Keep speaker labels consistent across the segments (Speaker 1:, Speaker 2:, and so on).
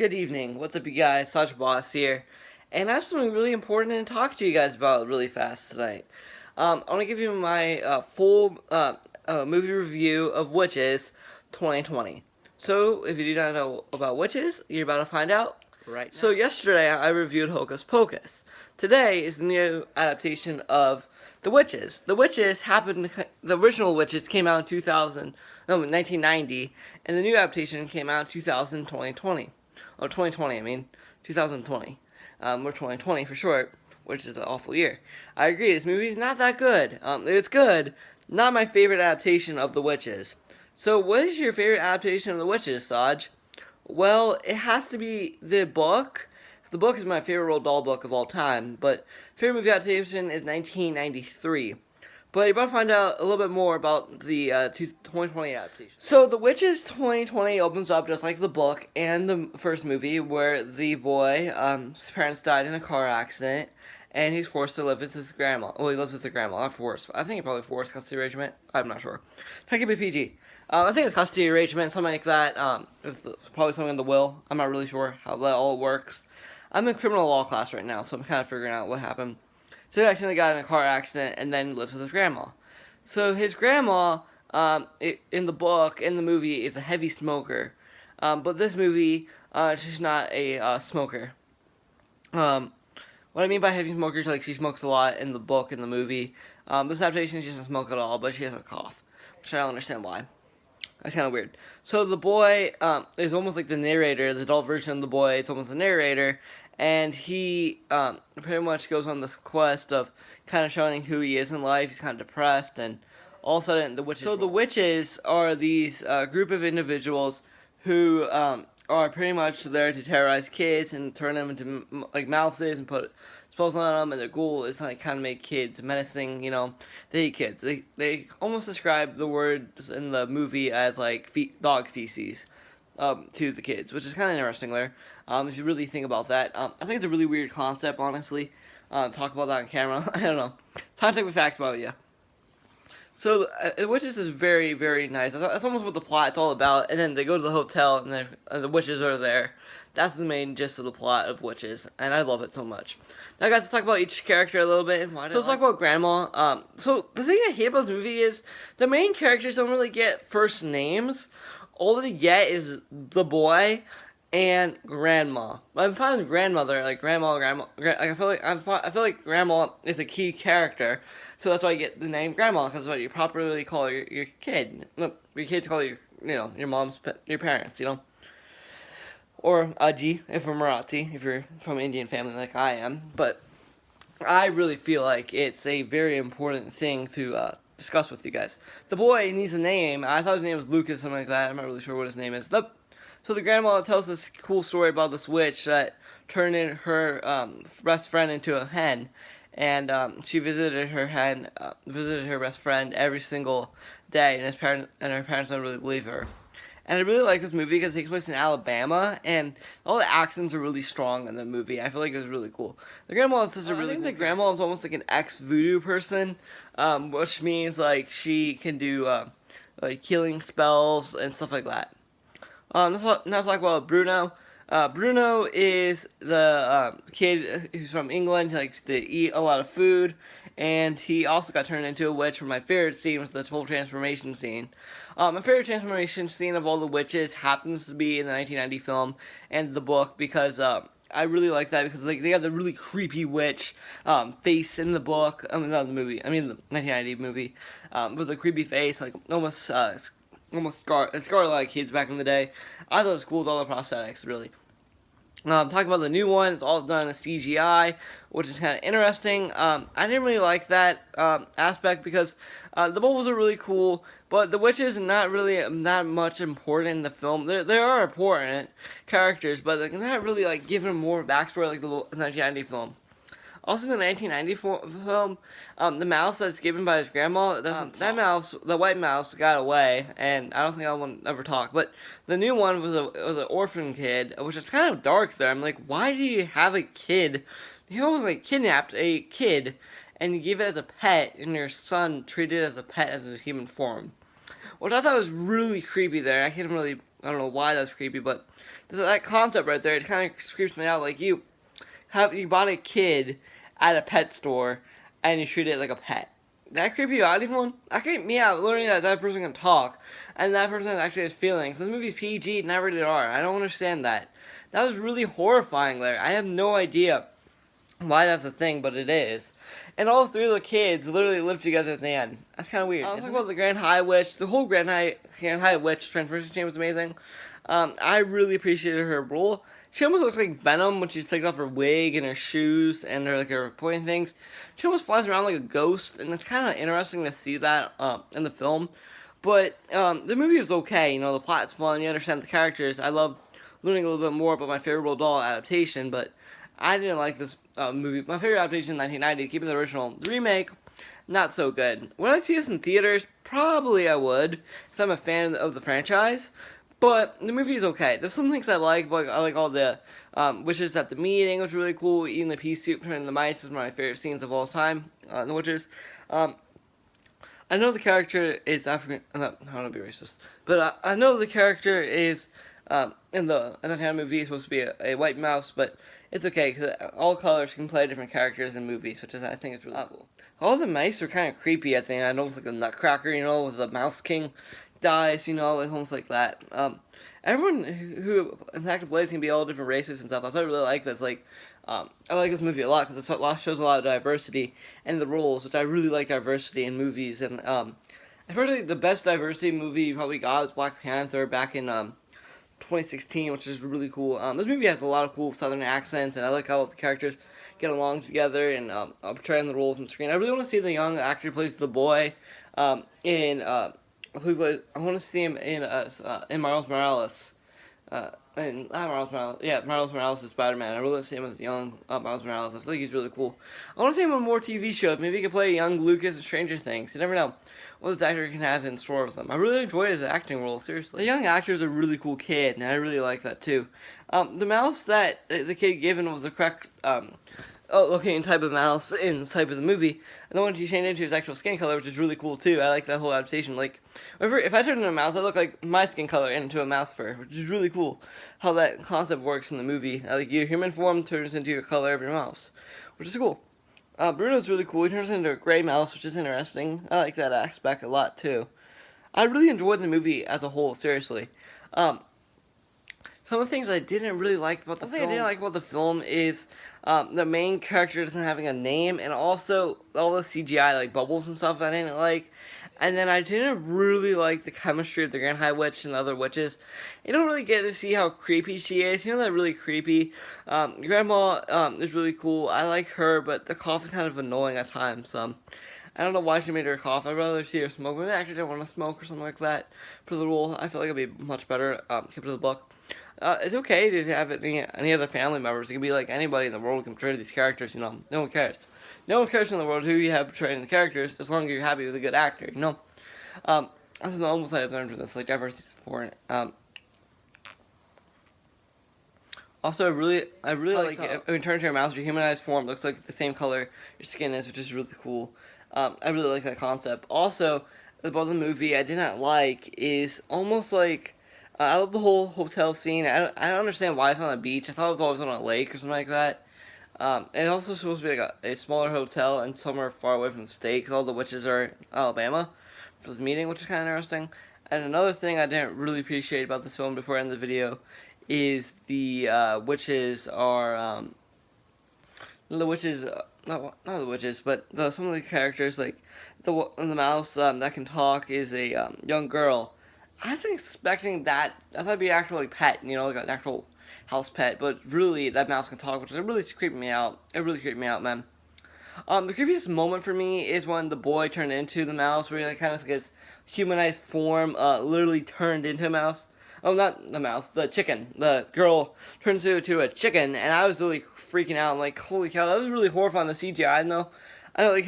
Speaker 1: Good evening. What's up, you guys? Such Boss here. And I have something really important to talk to you guys about really fast tonight. I want to give you my full movie review of Witches 2020. So, if you do not know about Witches, you're about to find out right now. So, yesterday I reviewed Hocus Pocus. Today is the new adaptation of The Witches. The Witches the original Witches came out in 1990, and the new adaptation came out in 2020. Oh, 2020, I mean, 2020. We're 2020 for short, which is an awful year. I agree, this movie is not that good. It's good, not my favorite adaptation of The Witches. So, what is your favorite adaptation of The Witches, Saj? Well, it has to be the book. The book is my favorite Roald Dahl book of all time, but favorite movie adaptation is 1993. But you're about to find out a little bit more about the 2020 adaptation. So, The Witches 2020 opens up just like the book and the first movie, where the boy, his parents died in a car accident, and he's forced to live with his grandma. Well, he lives with his grandma, not forced. I think he probably forced custody arrangement. I'm not sure. Try to keep it PG. I think it's custody arrangement, something like that. It's probably something in the will. I'm not really sure how that all works. I'm in criminal law class right now, so I'm kind of figuring out what happened. So he actually got in a car accident and then lives with his grandma. So his grandma, in the book, in the movie, is a heavy smoker. But this movie, she's not a smoker. What I mean by heavy smoker is like she smokes a lot in the book, in the movie. This adaptation, she doesn't smoke at all, but she has a cough, which I don't understand why. That's kind of weird. So the boy is almost like the narrator, the adult version of the boy. It's almost the narrator. And he pretty much goes on this quest of kind of showing who he is in life. He's kind of depressed, and all of a sudden the witches. So the witches are these group of individuals who are pretty much there to terrorize kids and turn them into like mouses and put spells on them. And their goal is to like kind of make kids menacing. You know, they hate kids. They almost describe the words in the movie as like dog feces. To the kids, which is kind of interesting there. If you really think about that, I think it's a really weird concept, honestly. Talk about that on camera. I don't know. Scientific facts about it, yeah. So, Witches is very, very nice. That's almost what the plot's all about. And then they go to the hotel, and the witches are there. That's the main gist of the plot of Witches, and I love it so much. Now, guys, let's talk about each character a little bit. So let's talk about Grandma. So the thing I hate about this movie is the main characters don't really get first names. All they get is the boy and Grandma. I'm fine with grandmother, like grandma. I feel like Grandma is a key character, so that's why I get the name Grandma, because what you properly call your kid. Your kids call your your parents, you know. Or Aji, if you're Marathi, if you're from an Indian family like I am. But I really feel like it's a very important thing to discuss with you guys. The boy needs a name. I thought his name was Lucas, something like that. I'm not really sure what his name is. So the grandma tells this cool story about this witch that turned in her best friend into a hen, and she visited her best friend every single day, and her parents don't really believe her. And I really like this movie because it takes place in Alabama, and all the accents are really strong in the movie. I feel like it was really cool. The grandma is I think the grandma is almost like an ex-voodoo person, which means like she can do like healing spells and stuff like that. Let's talk about Bruno. Bruno is the kid who's from England. He likes to eat a lot of food, and he also got turned into a witch. My favorite scene was the whole transformation scene. My favorite transformation scene of all the witches happens to be in the 1990 film and the book, because I really like that, because they have the really creepy witch face in the book. I mean, not the movie. I mean, the 1990 movie with a creepy face, like almost scarred a lot of kids back in the day. I thought it was cool with all the prosthetics, really. Talking about the new one, it's all done in CGI, which is kind of interesting. I didn't really like that aspect, because the bubbles are really cool, but the witches are not really that much important in the film. They are important characters, but they're not really like giving more backstory like the 1990 film. Also, in the 1990 film, the mouse that's given by his grandma, that mouse, the white mouse, got away, and I don't think that one ever talked. But the new one was an orphan kid, which is kind of dark there. I'm like, why do you have a kid? You almost like kidnapped a kid, and you give it as a pet, and your son treated it as a pet as a human form. Which I thought was really creepy there. I don't know why that's creepy, but that concept right there, it kind of creeps me out. Like you bought a kid at a pet store and you treat it like a pet. That creep you out, anyone? That creep me out, learning that person can talk and that person actually has feelings. This movie's PG, never did R. I don't understand that. That was really horrifying there. I have no idea why that's a thing, but it is. And all three of the kids literally live together at the end. That's kind of weird. I'll talk about the Grand High Witch. The whole Grand High Witch transformation chain was amazing. I really appreciated her role. She almost looks like Venom when she takes off her wig and her shoes and her pointing things. She almost flies around like a ghost, and it's kind of interesting to see that in the film. But the movie was okay. You know, the plot's fun. You understand the characters. I love learning a little bit more about my favorite Roald Dahl adaptation, but I didn't like this movie. My favorite adaptation in 1990, keeping the original. The remake, not so good. Would I see this in theaters? Probably I would, because I'm a fan of the franchise. But the movie is okay. There's some things I like, but I like all the witches at the meeting, which was really cool. Eating the pea soup, turning the mice is one of my favorite scenes of all time. The witches. I know the character is African. I don't want to be racist, but I know the character is in the time movie is supposed to be a white mouse, but it's okay because all colors can play different characters in movies, which is I think is really cool. All the mice are kind of creepy. I think almost like a Nutcracker, you know, with the Mouse King dies, you know, it's almost like that. Everyone who Attack of Blades can be all different races and stuff. I really like this. Like, I like this movie a lot because it shows a lot of diversity in the roles, which I really like diversity in movies. And especially the best diversity movie you probably got was Black Panther back in 2016, which is really cool. This movie has a lot of cool Southern accents, and I like how the characters get along together and portraying the roles on the screen. I really want to see the young actor who plays the boy I want to see him in Miles Morales. Miles Morales is Spider-Man. I really want to see him as young Miles Morales. I feel like he's really cool. I want to see him on more TV shows. Maybe he could play young Lucas in Stranger Things. You never know what this actor can have in store with them. I really enjoyed his acting role, seriously. The young actor is a really cool kid, and I really like that too. The mouse that the kid given was the correct looking type of mouse in the type of the movie, and the one she changed into his actual skin color, which is really cool too. I like that whole adaptation. Like, if I turn into a mouse, I look like my skin color into a mouse fur, which is really cool. How that concept works in the movie. Like your human form turns into your color of your mouse, which is cool. Bruno's really cool. He turns into a gray mouse, which is interesting. I like that aspect a lot too. I really enjoyed the movie as a whole. Seriously. Some of the things I didn't really like about the film. I didn't like about the film is the main character doesn't having a name, and also all the CGI like bubbles and stuff I didn't like. And then I didn't really like the chemistry of the Grand High Witch and the other witches. You don't really get to see how creepy she is. You know that really creepy. Grandma is really cool. I like her, but the cough is kind of annoying at times. I don't know why she made her cough. I'd rather see her smoke. Maybe the actor didn't want to smoke or something like that for the role. I feel like it'd be much better kept to the book. It's okay to have any other family members. It can be like anybody in the world can portray these characters, you know. No one cares. No one cares in the world who you have portraying the characters as long as you're happy with a good actor, you know. That's almost I've learned from this, like diversity is important. Also, I really like it. When you turn into your mouse, your humanized form looks like the same color your skin is, which is really cool. I really like that concept. Also, about the movie I did not like is almost like I love the whole hotel scene. I don't understand why it's on a beach. I thought it was always on a lake or something like that. And also supposed to be like a smaller hotel and somewhere far away from the state because all the witches are in Alabama for this meeting, which is kind of interesting. And another thing I didn't really appreciate about this film before I end the video is the witches are the witches. Not the witches, but some of the characters like the mouse that can talk is a young girl. I was expecting that. I thought it'd be an actual like pet, you know, like an actual house pet. But really, that mouse can talk, which really creeped me out. It really creeped me out, man. The creepiest moment for me is when the boy turned into the mouse, where he like kind of gets humanized form, literally turned into a mouse. Oh, not the mouse, the chicken. The girl turns into a chicken, and I was really freaking out. I'm like, holy cow, that was really horrifying. The CGI, though. I don't like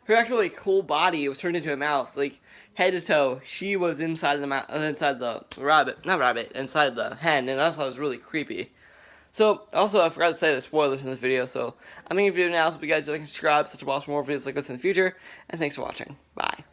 Speaker 1: her actual like whole body was turned into a mouse, like head to toe. She was inside the rabbit, inside the hen, and I thought it was really creepy. So, also, I forgot to say the spoilers in this video, so I'm going to give you an announcement. If you guys like and subscribe, such a boss more videos like this in the future, and thanks for watching. Bye.